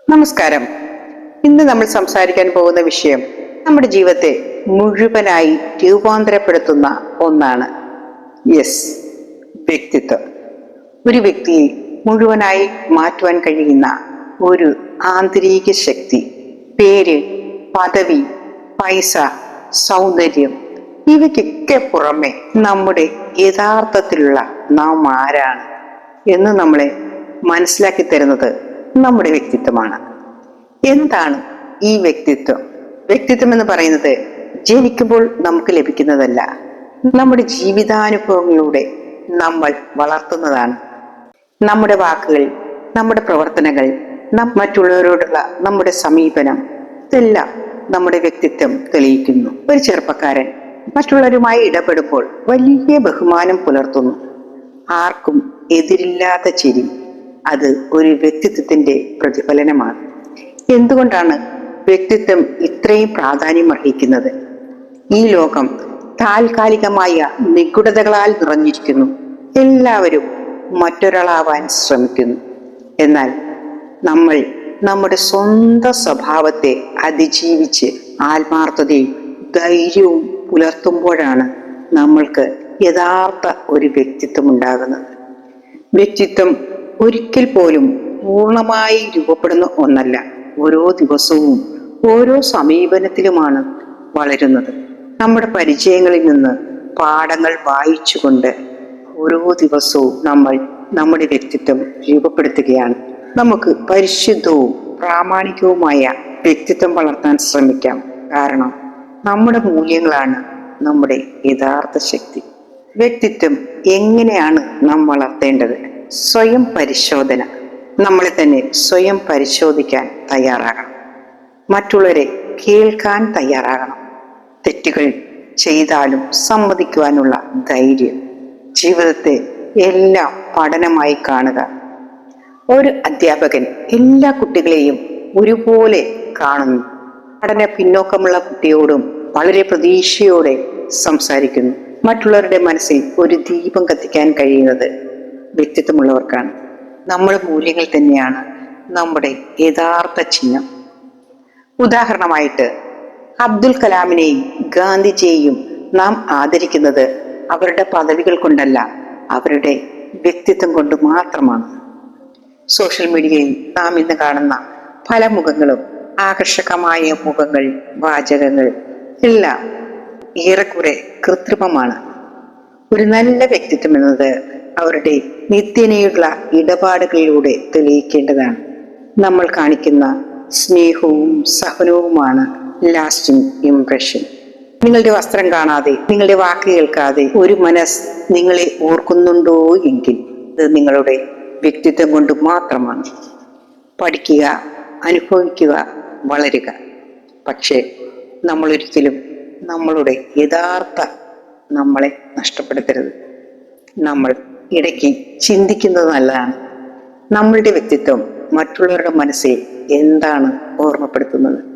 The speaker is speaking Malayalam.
നമസ്കാരം. ഇന്ന് നമ്മൾ സംസാരിക്കാൻ പോകുന്ന വിഷയം നമ്മുടെ ജീവിതത്തെ മുഴുവനായി രൂപാന്തരപ്പെടുത്തുന്ന ഒന്നാണ്. യെസ്, വ്യക്തിത്വം. ഒരു വ്യക്തിയെ മുഴുവനായി മാറ്റുവാൻ കഴിയുന്ന ഒരു ആന്തരിക ശക്തി. പേര്, പദവി, പൈസ, സൗന്ദര്യം ഇവയ്ക്കൊക്കെ പുറമെ നമ്മുടെ യഥാർത്ഥത്തിലുള്ള നാം ആരാണ് എന്ന് നമ്മളെ മനസ്സിലാക്കി തരുന്നത് നമ്മുടെ വ്യക്തിത്വമാണ്. എന്താണ് ഈ വ്യക്തിത്വം? വ്യക്തിത്വം എന്ന് പറയുന്നത് ജനിക്കുമ്പോൾ നമുക്ക് ലഭിക്കുന്നതല്ല, നമ്മുടെ ജീവിതാനുഭവങ്ങളിലൂടെ നമ്മൾ വളർത്തുന്നതാണ്. നമ്മുടെ വാക്കുകൾ, നമ്മുടെ പ്രവർത്തനങ്ങൾ, മറ്റുള്ളവരോടുള്ള നമ്മുടെ സമീപനം, ഇതെല്ലാം നമ്മുടെ വ്യക്തിത്വം തെളിയിക്കുന്നു. ഒരു ചെറുപ്പക്കാരൻ മറ്റുള്ളവരുമായി ഇടപെടുമ്പോൾ വലിയ ബഹുമാനം പുലർത്തുന്നു. ആർക്കും എതിരില്ലാത്ത ചിരി, അത് ഒരു വ്യക്തിത്വത്തിന്റെ പ്രതിഫലനമാണ്. എന്തുകൊണ്ടാണ് വ്യക്തിത്വം ഇത്രയും പ്രാധാന്യം അർഹിക്കുന്നത്? ഈ ലോകം താൽക്കാലികമായ നിഗൂഢതകളാൽ നിറഞ്ഞിരിക്കുന്നു. എല്ലാവരും മറ്റൊരാളാവാൻ ശ്രമിക്കുന്നു. എന്നാൽ നമ്മൾ നമ്മുടെ സ്വന്തം സ്വഭാവത്തെ അതിജീവിച്ച് ആത്മാർത്ഥതയും ധൈര്യവും പുലർത്തുമ്പോഴാണ് നമ്മൾക്ക് യഥാർത്ഥ ഒരു വ്യക്തിത്വം ഉണ്ടാകുന്നത്. വ്യക്തിത്വം ഒരിക്കൽ പോലും പൂർണ്ണമായി രൂപപ്പെടുന്ന ഒന്നല്ല. ഓരോ ദിവസവും ഓരോ സമീപനത്തിലുമാണ് വളരുന്നത്. നമ്മുടെ പരിചയങ്ങളിൽ നിന്ന് പാഠങ്ങൾ വായിച്ചുകൊണ്ട് ഓരോ ദിവസവും നമ്മൾ നമ്മുടെ വ്യക്തിത്വം രൂപപ്പെടുത്തുകയാണ്. നമുക്ക് പരിശുദ്ധവും പ്രാമാണികവുമായ വ്യക്തിത്വം വളർത്താൻ ശ്രമിക്കാം. കാരണം നമ്മുടെ മൂല്യങ്ങളാണ് നമ്മുടെ യഥാർത്ഥ ശക്തി. വ്യക്തിത്വം എങ്ങനെയാണ് നാം വളർത്തേണ്ടത്? സ്വയം പരിശോധന. നമ്മളെ തന്നെ സ്വയം പരിശോധിക്കാൻ തയ്യാറാകണം. മറ്റുള്ളവരെ കേൾക്കാൻ തയ്യാറാകണം. തെറ്റുകൾ ചെയ്താലും സമ്മതിക്കുവാനുള്ള ധൈര്യം. ജീവിതത്തെ എല്ലാം പഠനമായി കാണുക. ഒരു അധ്യാപകൻ എല്ലാ കുട്ടികളെയും ഒരുപോലെ കാണുന്നു. പഠന പിന്നോക്കമുള്ള കുട്ടിയോടും വളരെ പ്രതീക്ഷയോടെ സംസാരിക്കുന്നു. മറ്റുള്ളവരുടെ മനസ്സിൽ ഒരു ദീപം കത്തിക്കാൻ കഴിയുന്നത് വ്യക്തിത്വമുള്ളവർക്കാണ്. നമ്മുടെ മൂല്യങ്ങൾ തന്നെയാണ് നമ്മുടെ യഥാർത്ഥ ചിഹ്നം. ഉദാഹരണമായിട്ട് അബ്ദുൽ കലാമിനെയും ഗാന്ധിജിയെയും നാം ആദരിക്കുന്നത് അവരുടെ പദവികൾ കൊണ്ടല്ല, അവരുടെ വ്യക്തിത്വം കൊണ്ട് മാത്രമാണ്. സോഷ്യൽ മീഡിയയിൽ നാം ഇന്ന് കാണുന്ന പല മുഖങ്ങളും, ആകർഷകമായ മുഖങ്ങൾ, വാചകങ്ങൾ എല്ലാം ഏറെക്കുറെ കൃത്രിമമാണ്. ഒരു നല്ല വ്യക്തിത്വം എന്നത് അവരുടെ നിത്യതയുള്ള ഇടപാടുകളിലൂടെ തെളിയിക്കേണ്ടതാണ്. നമ്മൾ കാണിക്കുന്ന സ്നേഹവും സഹനവുമാണ് ലാസ്റ്റിംഗ് ഇംപ്രഷൻ. നിങ്ങളുടെ വസ്ത്രം കാണാതെ, നിങ്ങളുടെ വാക്ക് കേൾക്കാതെ ഒരു മനസ്സ് നിങ്ങളെ ഓർക്കുന്നുണ്ടോ എങ്കിൽ ഇത് നിങ്ങളുടെ വ്യക്തിത്വം കൊണ്ട് മാത്രമാണ്. പഠിക്കുക, അനുഭവിക്കുക, വളരുക. പക്ഷേ നമ്മളൊരിക്കലും നമ്മളുടെ യഥാർത്ഥ നമ്മളെ നഷ്ടപ്പെടുത്തരുത്. നമ്മൾ ഇടയ്ക്ക് ചിന്തിക്കുന്നത് നല്ലതാണ്. നമ്മളുടെ വ്യക്തിത്വം മറ്റുള്ളവരുടെ മനസ്സിൽ എന്താണ് ഓർമ്മപ്പെടുത്തുന്നത്?